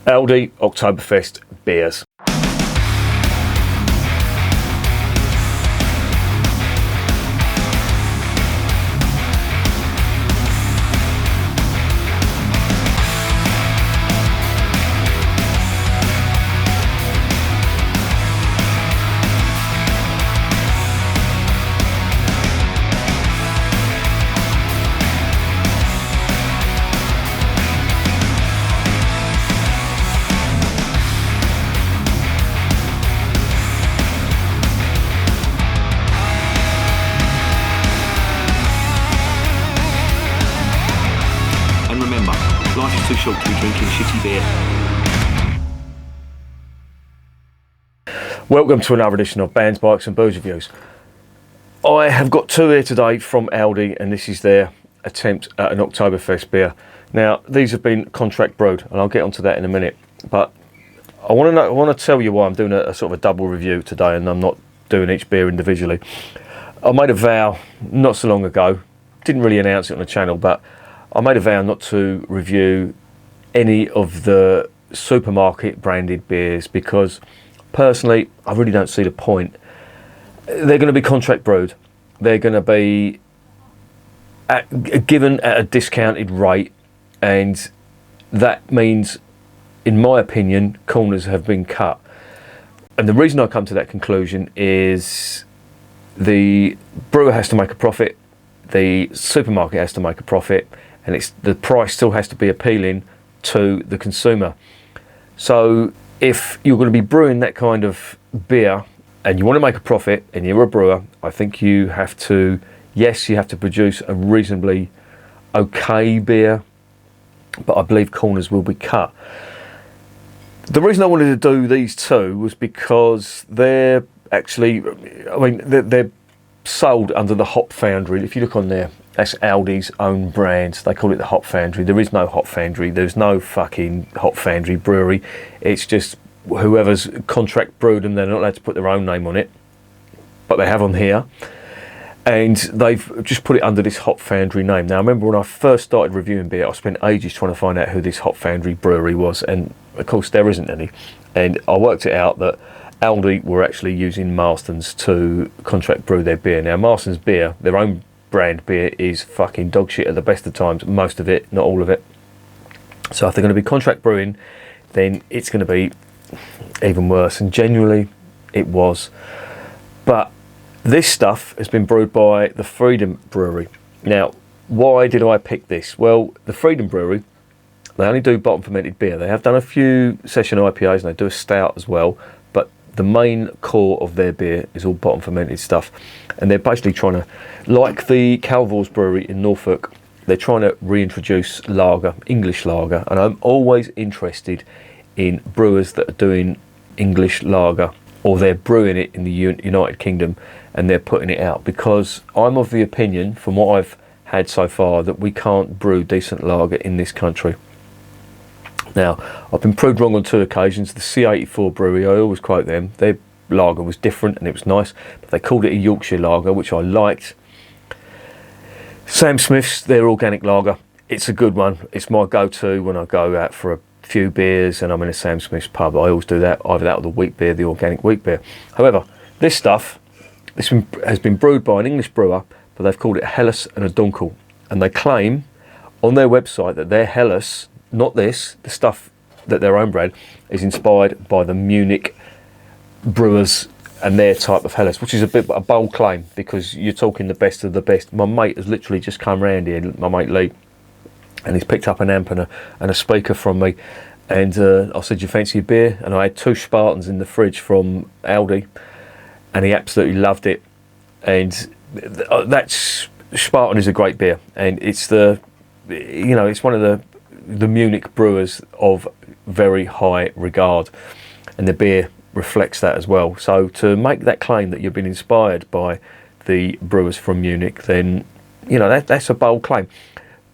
Aldi Oktoberfest beers. Life is too short to be drinking shitty beer. Welcome to another edition of Bands, Bikes and Booze Reviews. I have got two here today from Aldi, and this is their attempt at an Oktoberfest beer. Now, these have been contract brewed, and I'll get onto that in a minute. But I want to tell you why I'm doing a sort of a double review today, and I'm not doing each beer individually. I made a vow not so long ago, didn't really announce it on the channel, but I made a vow not to review any of the supermarket branded beers because personally I really don't see the point. They're going to be contract brewed. They're going to be given at a discounted rate, and that means, in my opinion, corners have been cut. And the reason I come to that conclusion is the brewer has to make a profit, the supermarket has to make a profit, and the price still has to be appealing to the consumer. So if you're going to be brewing that kind of beer and you want to make a profit and you're a brewer, I think you have to produce a reasonably okay beer, but I believe corners will be cut. The reason I wanted to do these two was because they're sold under the Hop Foundry. If you look on there, that's Aldi's own brand. They call it the Hop Foundry. There is no Hop Foundry. There's no fucking Hop Foundry brewery. It's just whoever's contract brewed them. They're not allowed to put their own name on it, but they have on here. And they've just put it under this Hop Foundry name. Now, I remember when I first started reviewing beer, I spent ages trying to find out who this Hop Foundry brewery was. And, of course, there isn't any. And I worked it out that Aldi were actually using Marston's to contract brew their beer. Now, Marston's beer, their own brand beer, is fucking dog shit at the best of times. Most of it, not all of it. So if they're going to be contract brewing, then it's going to be even worse. And genuinely, it was. But this stuff has been brewed by the Freedom Brewery. Now, why did I pick this? Well, the Freedom Brewery, they only do bottom fermented beer. They have done a few session IPAs and they do a stout as well. But the main core of their beer is all bottom fermented stuff. And they're basically trying to, like the Calvor's Brewery in Norfolk, they're trying to reintroduce lager, English lager. And I'm always interested in brewers that are doing English lager, or they're brewing it in the United Kingdom and they're putting it out, because I'm of the opinion, from what I've had so far, that we can't brew decent lager in this country. Now, I've been proved wrong on two occasions. The C84 Brewery, I always quote them, their lager was different and it was nice, but they called it a Yorkshire lager, which I liked. Sam Smith's, their organic lager, it's a good one. It's my go-to when I go out for a few beers and I'm in a Sam Smith's pub. I always do that, either that or the wheat beer, the organic wheat beer. However, this stuff, has been brewed by an English brewer, but they've called it a Hellis and a Dunkel. And they claim on their website that their Hellis, not this, the stuff that their own brand, is inspired by the Munich brewers and their type of Hellis, which is a bold claim, because you're talking the best of the best. My mate has literally just come round here, my mate Lee, and he's picked up an amp and a speaker from me, and I said, you fancy a beer? And I had two Spartans in the fridge from Aldi, and he absolutely loved it. And that's, Spartan is a great beer, and it's it's one of the Munich brewers of very high regard, and the beer reflects that as well. So to make that claim that you've been inspired by the brewers from Munich, then that's a bold claim.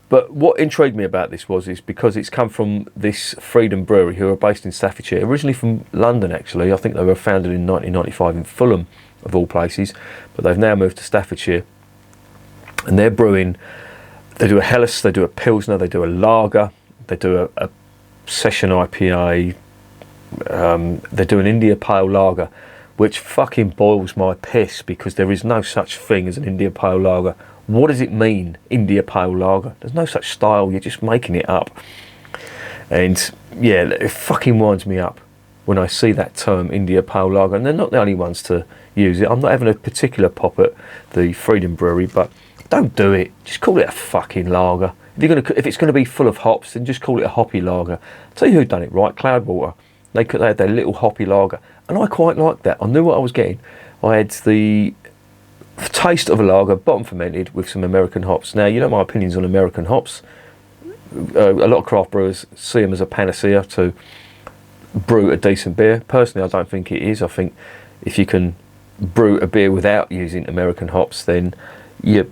But what intrigued me about this is because it's come from this Freedom Brewery, who are based in Staffordshire, originally from London actually. I think they were founded in 1995 in Fulham, of all places, but they've now moved to Staffordshire, and they're brewing. They do a Hellis, they do a Pilsner, they do a lager, they do a session IPA. They're doing India Pale Lager, which fucking boils my piss, because there is no such thing as an India Pale Lager. What does it mean, India Pale Lager? There's no such style, you're just making it up. And yeah, it fucking winds me up when I see that term, India Pale Lager. And they're not the only ones to use it. I'm not having a particular pop at the Freedom Brewery, but don't do it. Just call it a fucking lager. If it's going to be full of hops, then just call it a hoppy lager. I'll tell you who done it right, Cloudwater. They had their little hoppy lager, and I quite liked that. I knew what I was getting. I had the taste of a lager, bottom fermented, with some American hops. Now, you know my opinions on American hops. A lot of craft brewers see them as a panacea to brew a decent beer. Personally, I don't think it is. I think if you can brew a beer without using American hops, then you're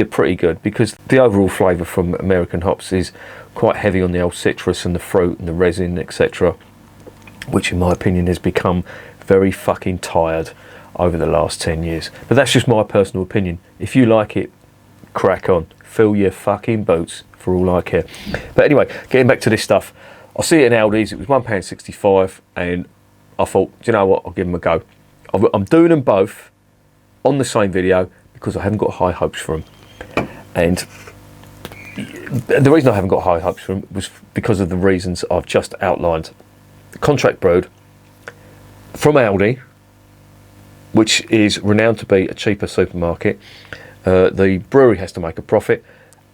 pretty good, because the overall flavour from American hops is quite heavy on the old citrus and the fruit and the resin, etc., which in my opinion has become very fucking tired over the last 10 years. But that's just my personal opinion. If you like it, crack on. Fill your fucking boots for all I care. But anyway, getting back to this stuff. I see it in Aldi's, it was £1.65, and I thought, do you know what, I'll give them a go. I'm doing them both on the same video because I haven't got high hopes for them. And the reason I haven't got high hopes for them was because of the reasons I've just outlined. Contract brewed from Aldi, which is renowned to be a cheaper supermarket. The brewery has to make a profit,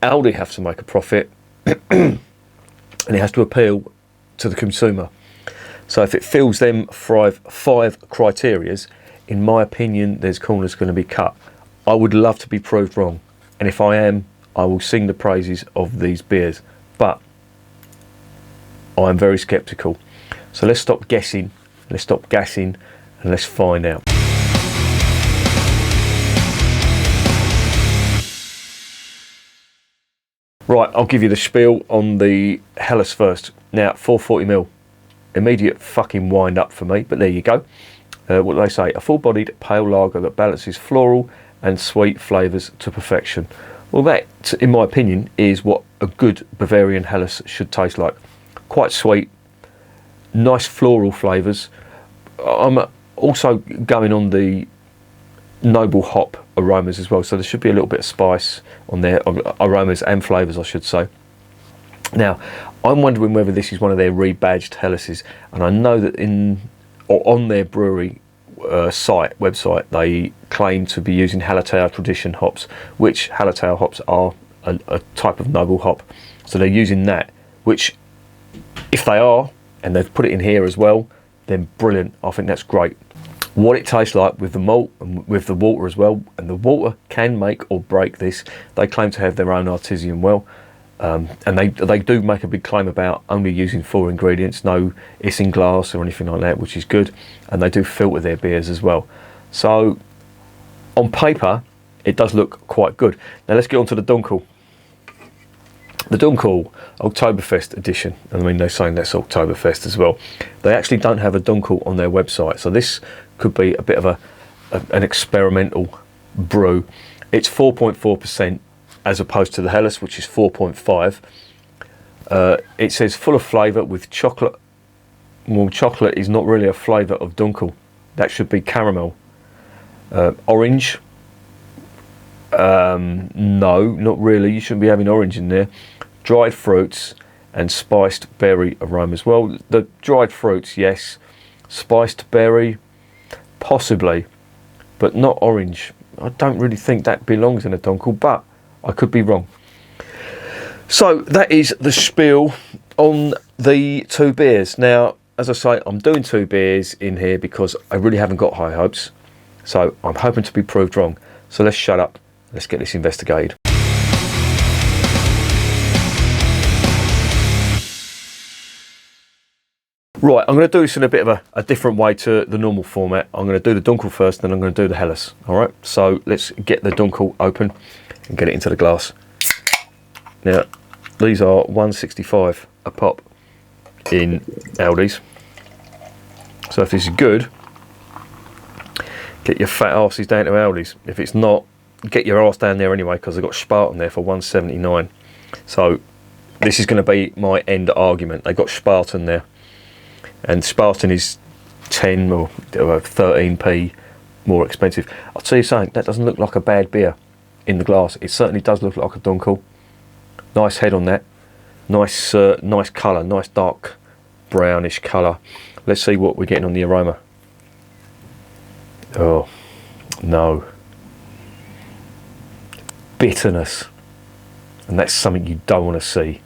Aldi has to make a profit, and it has to appeal to the consumer. So if it fills them five criterias, in my opinion, there's corners going to be cut. I would love to be proved wrong, and if I am, I will sing the praises of these beers, but I'm very sceptical. So let's stop guessing, let's stop gassing, and let's find out. Right, I'll give you the spiel on the Hellis first. Now, 440ml, immediate fucking wind up for me, but there you go. What do they say? A full-bodied pale lager that balances floral and sweet flavours to perfection. Well, that, in my opinion, is what a good Bavarian Hellis should taste like. Quite sweet, nice floral flavours. I'm also going on the noble hop aromas as well, so there should be a little bit of spice on there, aromas and flavours I should say. Now, I'm wondering whether this is one of their rebadged Hellises, and I know that on their brewery website, they claim to be using Hallertau tradition hops, which Hallertau hops are a type of noble hop, so they're using that, which, if they are, and they've put it in here as well, then brilliant. I think that's great. What it tastes like with the malt and with the water as well, and the water can make or break this. They claim to have their own artesian well, and they do make a big claim about only using 4 ingredients, no isinglass or anything like that, which is good, and they do filter their beers as well. So on paper it does look quite good. Now let's get on to the Dunkel. The Dunkel Oktoberfest edition, I mean they're saying that's Oktoberfest as well. They actually don't have a Dunkel on their website, so this could be a bit of an experimental brew. It's 4.4% as opposed to the Hellis, which is 4.5. It says full of flavour with chocolate. Well, chocolate is not really a flavour of Dunkel. That should be caramel. Orange. No, not really. You shouldn't be having orange in there. Dried fruits and spiced berry aromas. Well, the dried fruits, yes. Spiced berry, possibly, but not orange. I don't really think that belongs in a Dunkel, but I could be wrong. So that is the spiel on the 2 beers. Now, as I say, I'm doing 2 beers in here because I really haven't got high hopes. So I'm hoping to be proved wrong. So let's shut up. Let's get this investigated. Right, I'm going to do this in a bit of a different way to the normal format. I'm going to do the Dunkel first, then I'm going to do the Hellis. All right, so let's get the Dunkel open and get it into the glass. Now, these are $1.65 a pop in Aldi's. So if this is good, get your fat asses down to Aldi's. If it's not, get your ass down there anyway, because they've got Spartan there for $1.79. So this is going to be my end argument. They got Spartan there, and Spartan is 10 or 13p more expensive. I'll tell you something, that doesn't look like a bad beer in the glass. It certainly does look like a Dunkel. Nice head on that. Nice nice colour, nice dark brownish colour. Let's see what we're getting on the aroma. Oh, no. Bitterness. And that's something you don't want to see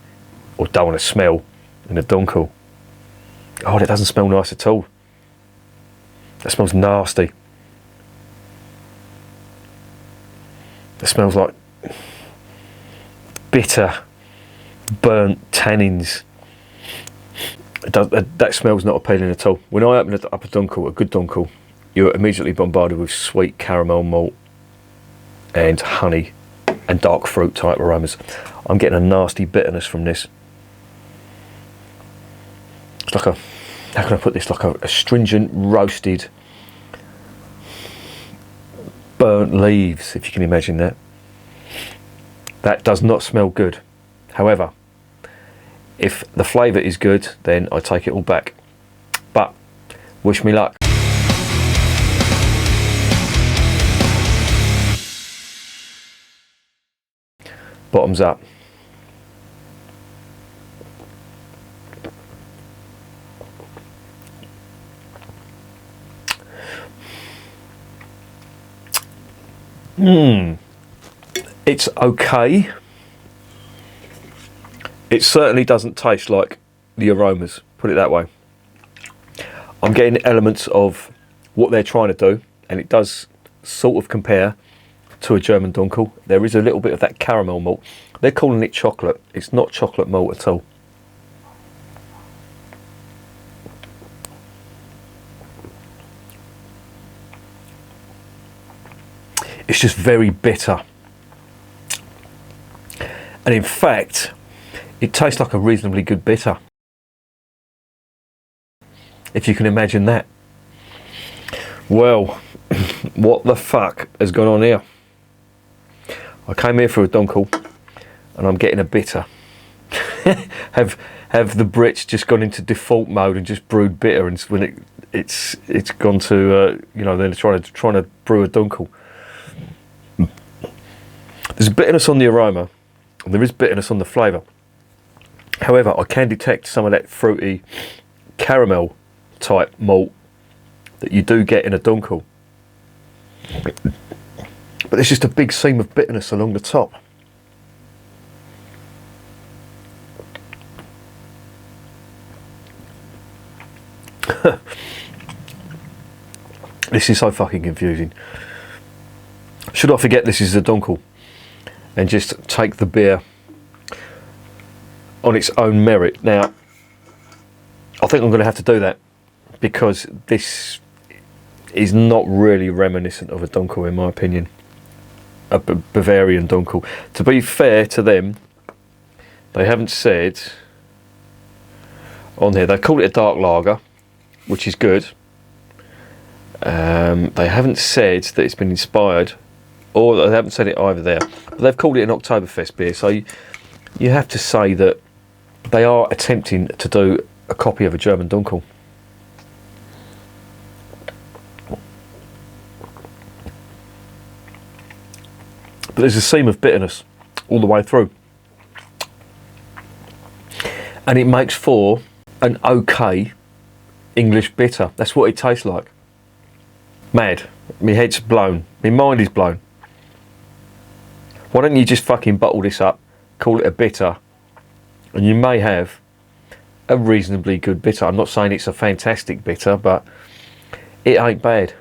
or don't want to smell in a Dunkel. Oh, that doesn't smell nice at all. That smells nasty. It smells like bitter, burnt tannins. That smell's not appealing at all. When I open up a Dunkel, a good Dunkel, you're immediately bombarded with sweet caramel malt and honey and dark fruit type aromas. I'm getting a nasty bitterness from this. It's like a, how can I put this, like a astringent, roasted, burnt leaves, if you can imagine that. That does not smell good. However, if the flavour is good, then I take it all back. But wish me luck. Bottoms up. It's okay. It certainly doesn't taste like the aromas, put it that way. I'm getting elements of what they're trying to do, and it does sort of compare to a German Dunkel. There is a little bit of that caramel malt. They're calling it chocolate. It's not chocolate malt at all. It's just very bitter. And in fact, it tastes like a reasonably good bitter, if you can imagine that. Well, what the fuck has gone on here? I came here for a Dunkel and I'm getting a bitter. have the Brits just gone into default mode and just brewed bitter, and when it's gone to you know, they're trying to brew a Dunkel. There's bitterness on the aroma, and there is bitterness on the flavour. However, I can detect some of that fruity caramel type malt that you do get in a Dunkel. But there's just a big seam of bitterness along the top. This is so fucking confusing. Should I forget this is a Dunkel and just take the beer on its own merit? Now, I think I'm going to have to do that, because this is not really reminiscent of a Dunkel in my opinion. A Bavarian Dunkel. To be fair to them, they haven't said on here, they call it a dark lager, which is good. They haven't said that it's been inspired, or they haven't said it either there, but they've called it an Oktoberfest beer, so you have to say that they are attempting to do a copy of a German Dunkel. But there's a seam of bitterness all the way through, and it makes for an okay English bitter. That's what it tastes like. Mad. My head's blown. My mind is blown. Why don't you just fucking bottle this up, call it a bitter, and you may have a reasonably good bitter. I'm not saying it's a fantastic bitter, but it ain't bad.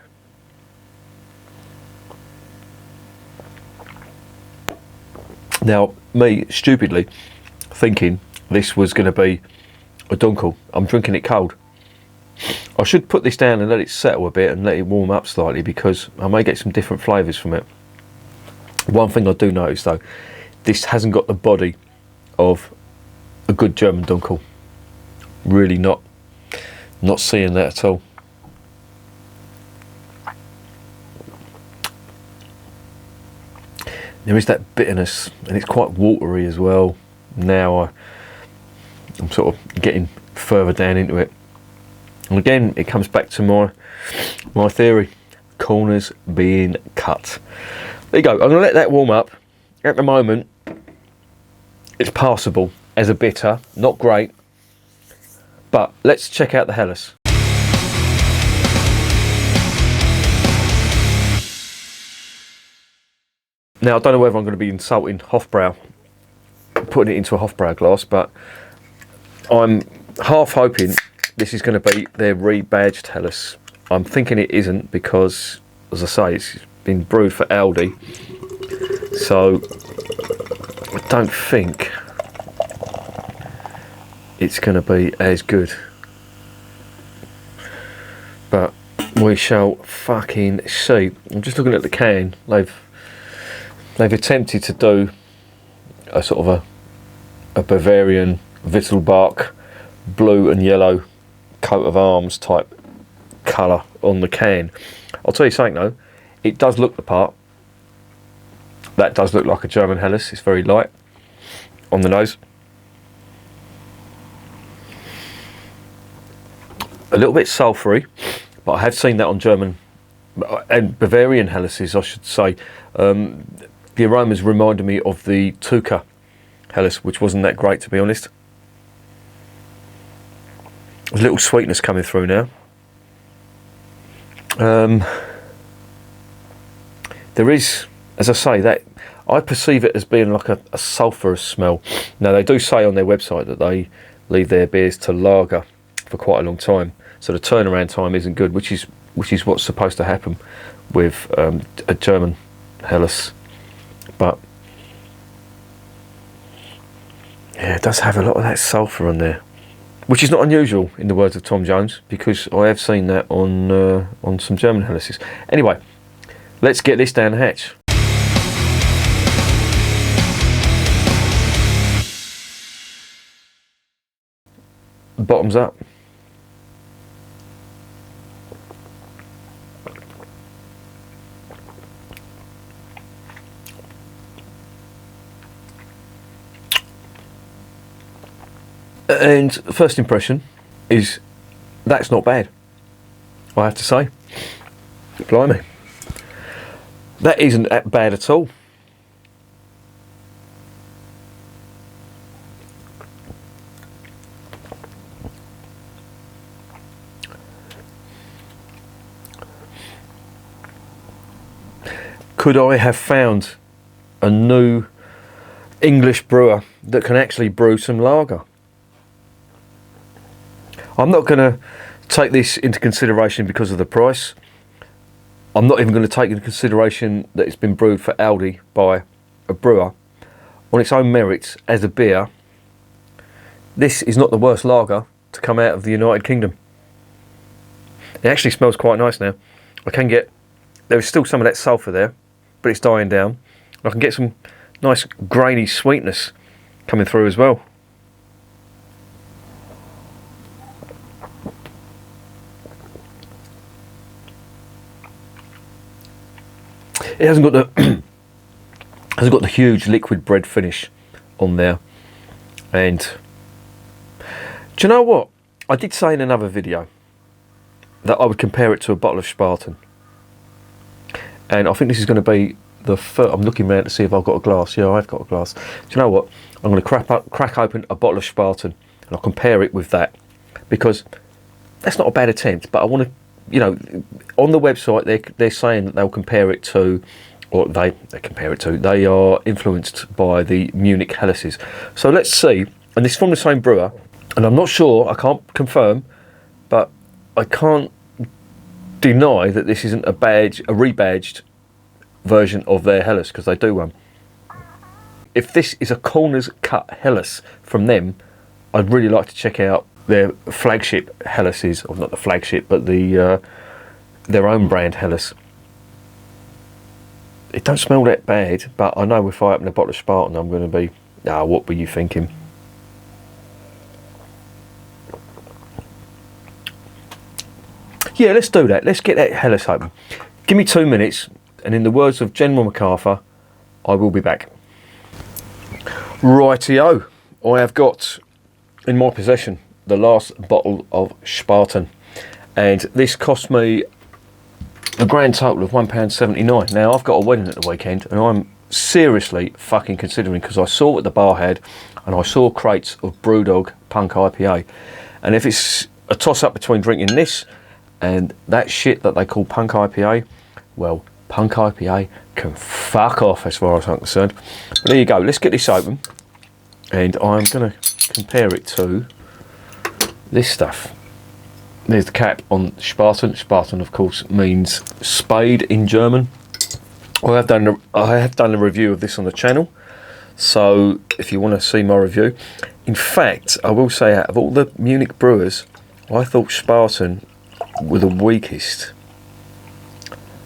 Now, me stupidly thinking this was going to be a Dunkel. I'm drinking it cold. I should put this down and let it settle a bit and let it warm up slightly, because I may get some different flavours from it. One thing I do notice though, this hasn't got the body of a good German Dunkel. Really not seeing that at all. There is that bitterness, and it's quite watery as well. Now I'm sort of getting further down into it. And again, it comes back to my theory. Corners being cut. There you go. I'm going to let that warm up. At the moment, it's passable as a bitter. Not great. But let's check out the Hellis. Now, I don't know whether I'm going to be insulting Hofbrau, putting it into a Hofbrau glass, but I'm half hoping this is going to be their rebadged Hellis. I'm thinking it isn't because, as I say, it's been brewed for Aldi, so I don't think it's going to be as good. But we shall fucking see. I'm just looking at the can. They've attempted to do a sort of a Bavarian Wittelbach blue and yellow coat of arms type colour on the can. I'll tell you something though, it does look the part. That does look like a German Hellis. It's very light on the nose. A little bit sulphury, but I have seen that on German and Bavarian Hellises, I should say. The aromas reminded me of the Tuca Hellis, which wasn't that great, to be honest. There's a little sweetness coming through now. There is, as I say, that I perceive it as being like a sulphurous smell. Now, they do say on their website that they leave their beers to lager for quite a long time, so the turnaround time isn't good, which is what's supposed to happen with a German Hellis. But yeah, it does have a lot of that sulphur on there, which is not unusual in the words of Tom Jones, because I have seen that on some German Hellises. Anyway, let's get this down the hatch. Bottoms up. And first impression is that's not bad, I have to say. Blimey, that isn't that bad at all. Could I have found a new English brewer that can actually brew some lager? I'm not going to take this into consideration because of the price. I'm not even going to take into consideration that it's been brewed for Aldi by a brewer. On its own merits as a beer, this is not the worst lager to come out of the United Kingdom. It actually smells quite nice now. There is still some of that sulphur there, but it's dying down. I can get some nice grainy sweetness coming through as well. It hasn't got the huge liquid bread finish on there. And do you know what? I did say in another video that I would compare it to a bottle of Spartan. And I think this is going to be the first. I'm looking around to see if I've got a glass. Yeah, I've got a glass. Do you know what? I'm going to crack open a bottle of Spartan and I'll compare it with that, because that's not a bad attempt. But I want to, you know, on the website they're saying that they'll compare it to, or they compare it to. They are influenced by the Munich Hellises. So let's see. And this is from the same brewer. And I'm not sure. I can't confirm, but I can't deny that this isn't a rebadged version of their Hellis, because they do one. If this is a corners cut Hellis from them, I'd really like to check out their flagship Hellises, or not the flagship, but their own brand Hellis. It don't smell that bad, but I know if I open a bottle of Spartan, I'm going to be, what were you thinking? Yeah, let's do that. Let's get that Hellis open. Give me 2 minutes, and in the words of General MacArthur, I will be back. Rightio, I have got in my possession the last bottle of Spartan, and this cost me a grand total of £1.79. Now I've got a wedding at the weekend, and I'm seriously fucking considering, because I saw what the bar had, and I saw crates of Brewdog Punk IPA, and if it's a toss up between drinking this and that shit that they call Punk IPA, well, Punk IPA can fuck off as far as I'm concerned. But there you go, let's get this open, and I'm going to compare it to this stuff. There's the cap on Spartan. Spartan, of course, means spade in German. I have done a review of this on the channel, so if you want to see my review. In fact, I will say, out of all the Munich brewers, I thought Spartan were the weakest.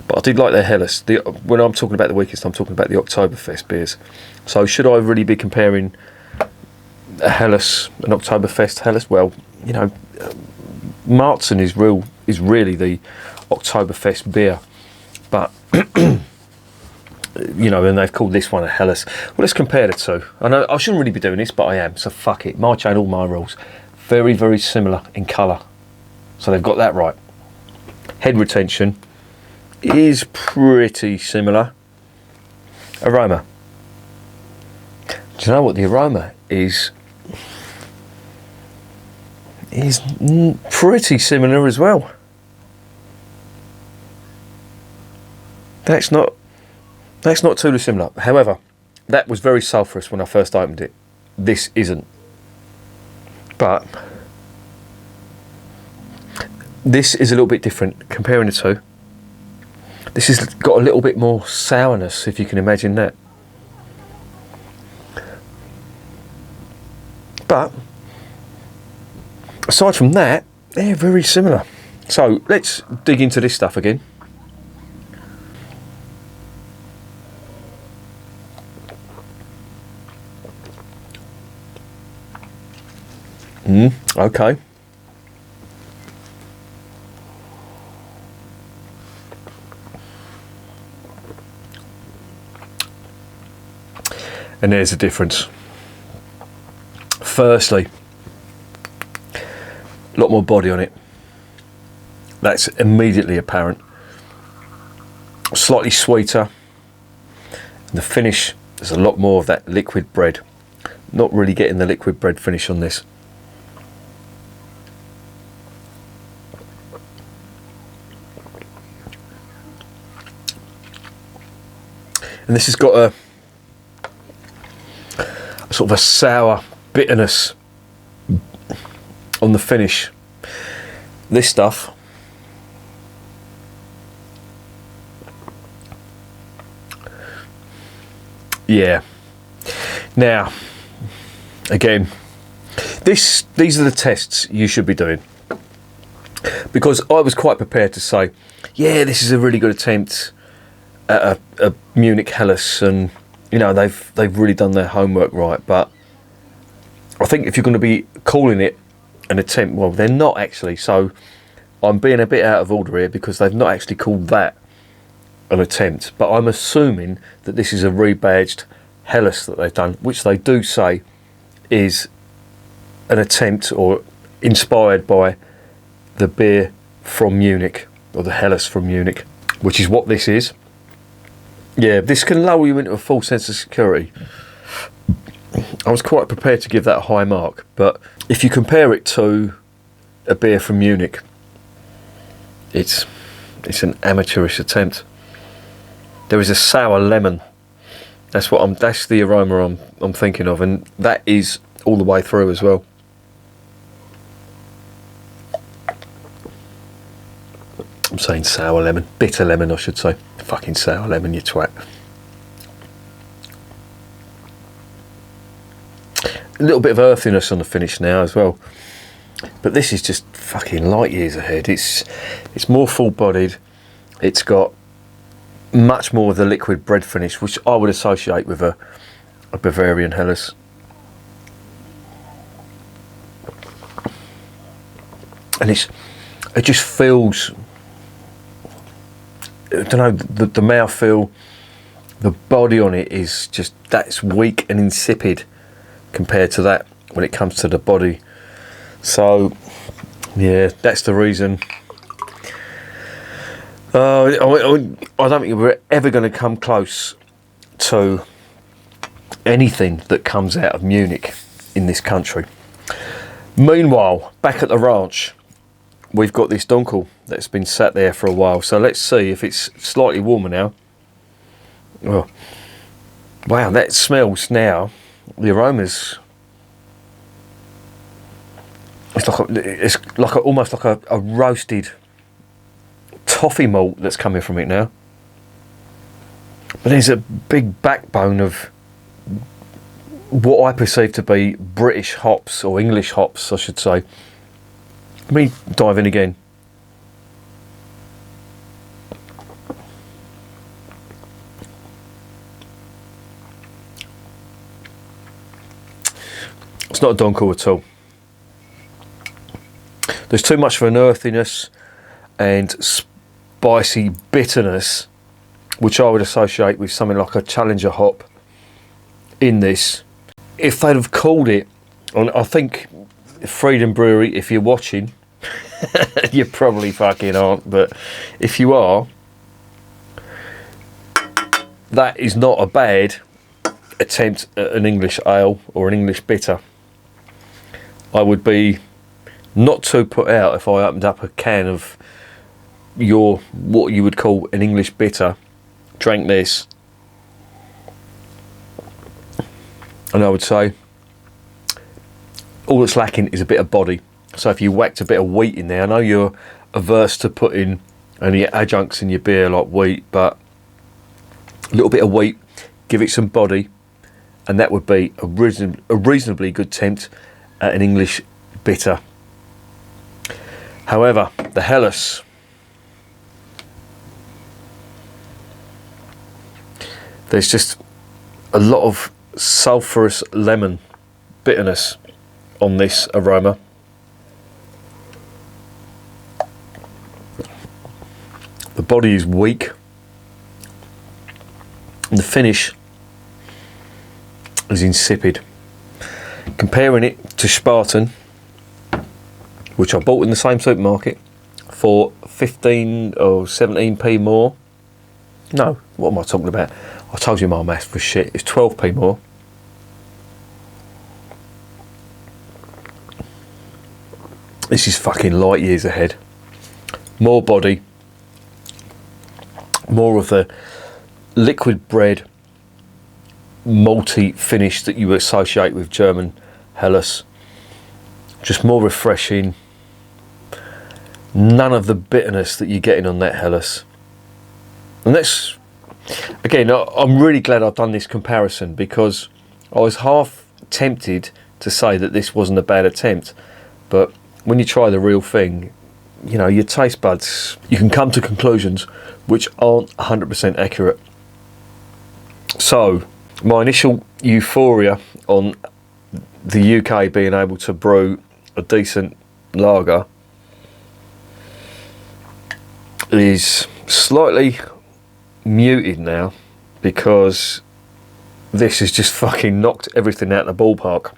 But I did like their Hellis. When I'm talking about the weakest, I'm talking about the Oktoberfest beers. So should I really be comparing a Hellis, an Oktoberfest Hellis? Well, you know, Marzen is really the Oktoberfest beer. But you know, and they've called this one a Hellis. Well, let's compare the two. I know I shouldn't really be doing this, but I am, so fuck it. My channel, my rules. Very, very similar in colour. So they've got that right. Head retention is pretty similar. Aroma. Do you know what the aroma is? Is pretty similar as well. That's not too dissimilar. However, that was very sulphurous when I first opened it. This isn't. But this is a little bit different comparing the two. This has got a little bit more sourness, if you can imagine that. But aside from that, they're very similar. So let's dig into this stuff again. Okay. And there's a difference. Firstly, a lot more body on it. That's immediately apparent. Slightly sweeter. The finish, there's a lot more of that liquid bread. Not really getting the liquid bread finish on this. And this has got a sort of a sour bitterness on the finish. This stuff, yeah. Now, again, these are the tests you should be doing, because I was quite prepared to say, yeah, this is a really good attempt at a Munich Hellis, and you know they've really done their homework right. But I think if you're going to be calling it an attempt, well, they're not actually. So I'm being a bit out of order here, because they've not actually called that an attempt. But I'm assuming that this is a rebadged Hellis that they've done, which they do say is an attempt or inspired by the beer from Munich, or the Hellis from Munich, which is what this is. Yeah, this can lull you into a false sense of security. I was quite prepared to give that a high mark, but if you compare it to a beer from Munich, it's an amateurish attempt. There is a sour lemon. That's the aroma I'm thinking of, and that is all the way through as well. I'm saying sour lemon, bitter lemon I should say. Fucking sour lemon, you twat. A little bit of earthiness on the finish now as well. But this is just fucking light years ahead. It's more full-bodied. It's got much more of the liquid bread finish, which I would associate with a Bavarian Hellis. And it just feels, I don't know, the mouthfeel, the body on it is just, that's weak and insipid compared to that when it comes to the body So, yeah, that's the reason. I don't think we're ever going to come close to anything that comes out of Munich in this country. Meanwhile, back at the ranch, we've got this Dunkel that's been sat there for a while. So let's see if it's slightly warmer now. Oh, wow, that smells now. The aromas. It's like almost like a roasted toffee malt that's coming from it now. But there's a big backbone of what I perceive to be British hops, or English hops, I should say. Let me dive in again. It's not a Dunkel at all. There's too much of an earthiness and spicy bitterness, which I would associate with something like a Challenger hop in this. If they'd have called it, and I think Freedom Brewery, if you're watching, you probably fucking aren't, but if you are, that is not a bad attempt at an English ale or an English bitter. I would be not too put out if I opened up a can of what you would call an English bitter, drank this, and I would say all that's lacking is a bit of body. So if you whacked a bit of wheat in there, I know you're averse to putting any adjuncts in your beer like wheat, but a little bit of wheat, give it some body, and that would be a reasonably good attempt at an English bitter. However, the Hellis, there's just a lot of sulphurous lemon bitterness on this aroma. The body is weak, and the finish is insipid. Comparing it to Spartan, which I bought in the same supermarket for 15 or 17p more. No, what am I talking about? I told you my maths was shit. It's 12p more. This is fucking light years ahead. More body, more of the liquid bread, malty finish that you associate with German Hellis. Just more refreshing. None of the bitterness that you're getting on that Hellis. And that's, again, I'm really glad I've done this comparison, because I was half tempted to say that this wasn't a bad attempt, but when you try the real thing, you know, your taste buds, you can come to conclusions which aren't 100% accurate. So my initial euphoria on the UK being able to brew a decent lager is slightly muted now, because this has just fucking knocked everything out of the ballpark.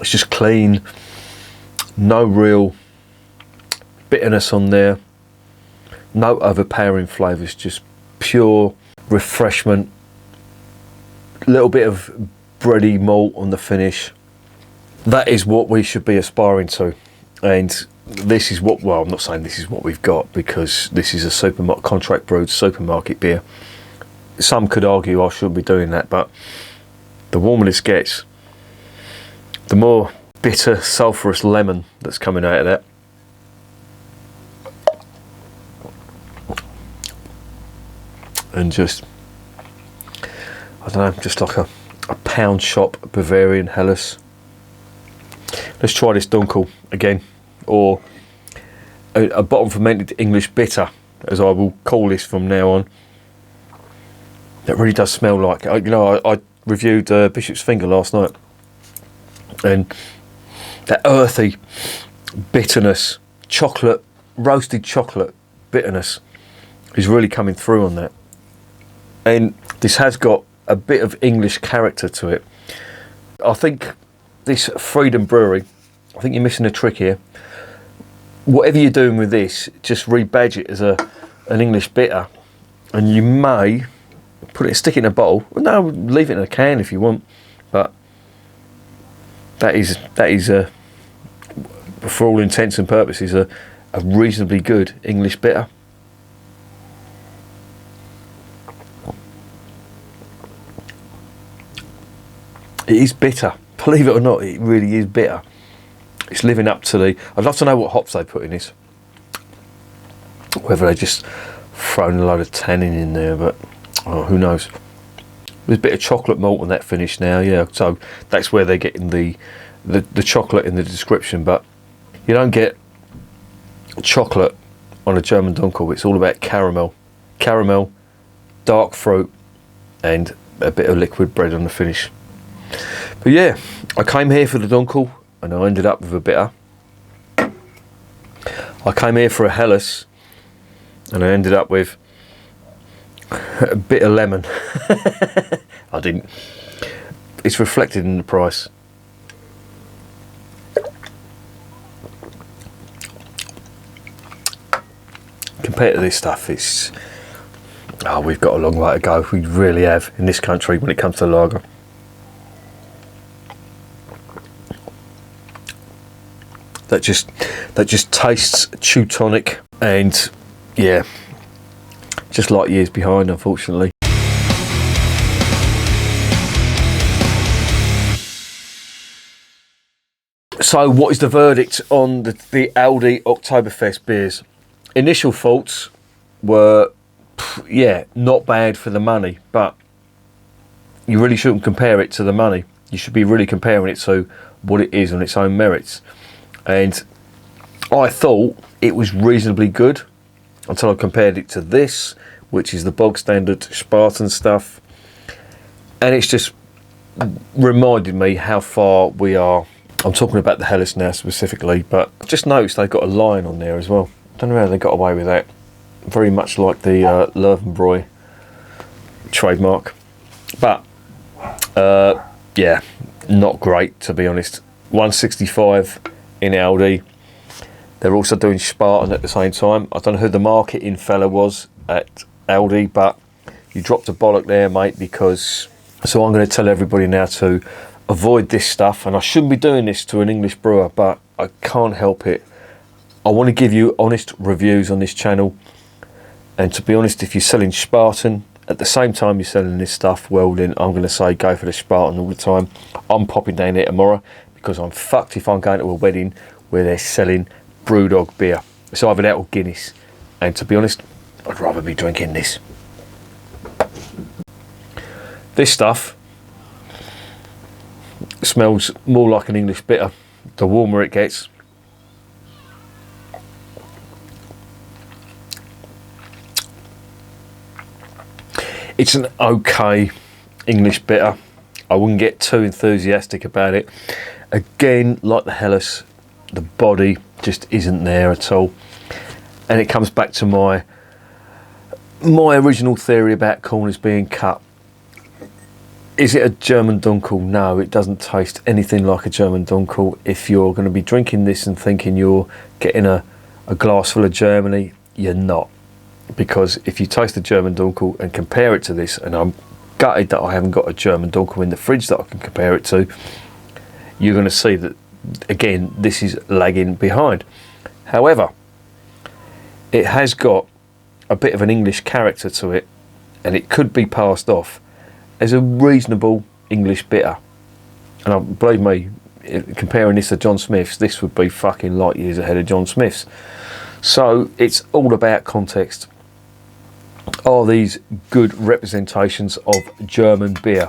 It's just clean, no real bitterness on there, no overpowering flavours, just pure refreshment, little bit of bready malt on the finish. That is what we should be aspiring to, and this is what, well, I'm not saying this is what we've got, because this is a contract brewed supermarket beer. Some could argue I shouldn't be doing that, but the warmer this gets, the more bitter, sulphurous lemon that's coming out of that. And just, I don't know, just like a pound shop Bavarian Hellis. Let's try this Dunkel again, or a bottom fermented English bitter, as I will call this from now on. That really does smell like, you know, I reviewed Bishop's Finger last night, and that earthy bitterness, chocolate, roasted chocolate bitterness is really coming through on that. And this has got a bit of English character to it. I think this Freedom Brewery, I think you're missing a trick here. Whatever you're doing with this, just rebadge it as an English bitter, and you may stick it in a bottle. Well, no, leave it in a can if you want, but that is for all intents and purposes a reasonably good English bitter. It is bitter, believe it or not. It really is bitter. It's living up to the... I'd love to know what hops they put in this. Whether they just thrown a load of tannin in there, but who knows. There's a bit of chocolate malt on that finish now, yeah. So that's where they're getting the chocolate in the description, but you don't get chocolate on a German Dunkel. It's all about caramel, dark fruit, and a bit of liquid bread on the finish. But yeah, I came here for the Dunkel and I ended up with a bitter. I came here for a Hellis and I ended up with a bit of lemon. I didn't. It's reflected in the price. Compared to this stuff, it's... we've got a long way to go. We really have in this country when it comes to lager. That just tastes Teutonic, and yeah, just like years behind, unfortunately. So what is the verdict on the Aldi Oktoberfest beers? Initial thoughts were, yeah, not bad for the money, but you really shouldn't compare it to the money. You should be really comparing it to what it is on its own merits. And I thought it was reasonably good until I compared it to this, which is the bog standard Spartan stuff. And it's just reminded me how far we are. I'm talking about the Hellis now specifically, but I just noticed they've got a lion on there as well. Don't know how they got away with that. Very much like the Löwenbräu trademark. But, yeah, not great, to be honest. 165 in Aldi. They're also doing Spartan at the same time. I don't know who the marketing fella was at Aldi, but you dropped a bollock there, mate, because... So I'm going to tell everybody now to avoid this stuff, and I shouldn't be doing this to an English brewer, but I can't help it. I want to give you honest reviews on this channel, and to be honest, if you're selling Spartan at the same time you're selling this stuff, well then I'm going to say go for the Spartan all the time. I'm popping down there tomorrow because I'm fucked if I'm going to a wedding where they're selling Brewdog beer. It's either that or Guinness, and to be honest, I'd rather be drinking this. This stuff smells more like an English bitter the warmer it gets. It's an okay English bitter. I wouldn't get too enthusiastic about it. Again, like the Hellis, the body just isn't there at all. And it comes back to my original theory about corners being cut. Is it a German Dunkel? No, it doesn't taste anything like a German Dunkel. If you're going to be drinking this and thinking you're getting a glass full of Germany, you're not. Because if you taste the German Dunkel and compare it to this, and I'm gutted that I haven't got a German Dunkel in the fridge that I can compare it to, you're going to see that, again, this is lagging behind. However, it has got a bit of an English character to it, and it could be passed off as a reasonable English bitter. And believe me, comparing this to John Smith's, this would be fucking light years ahead of John Smith's. So it's all about context. Are these good representations of German beer?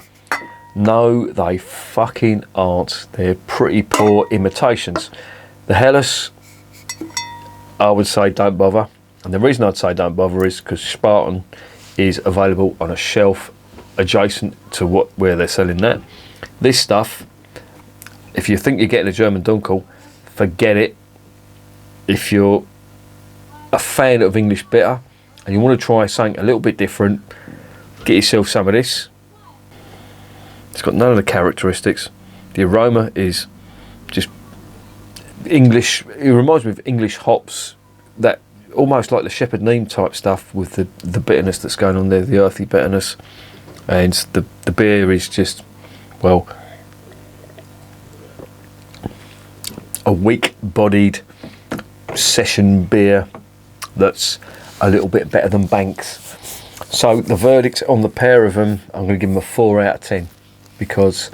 No, they fucking aren't. They're pretty poor imitations. The Hellis, I would say don't bother. And the reason I'd say don't bother is because Spartan is available on a shelf adjacent to where they're selling that. This stuff, if you think you're getting a German Dunkel, forget it. If you're a fan of English bitter and you want to try something a little bit different, get yourself some of this. It's got none of the characteristics. The aroma is just English. It reminds me of English hops, that almost like the shepherd neem type stuff with the bitterness that's going on there, the earthy bitterness. And the beer is just, well, a weak-bodied session beer that's a little bit better than Banks. So the verdict on the pair of them, I'm going to give them a 4 out of 10 because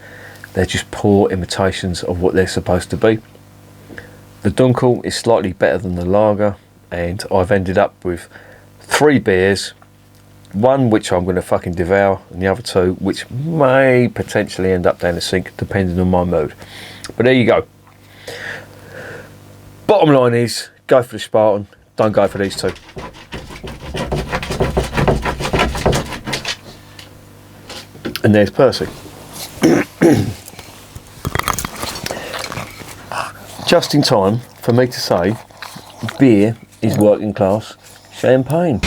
they're just poor imitations of what they're supposed to be. The Dunkel is slightly better than the lager, and I've ended up with 3 beers, one which I'm going to fucking devour, and the other 2 which may potentially end up down the sink depending on my mood. But there you go. Bottom line is, go for the Spartan, don't go for these 2. And there's Percy. Just in time for me to say beer is working class champagne.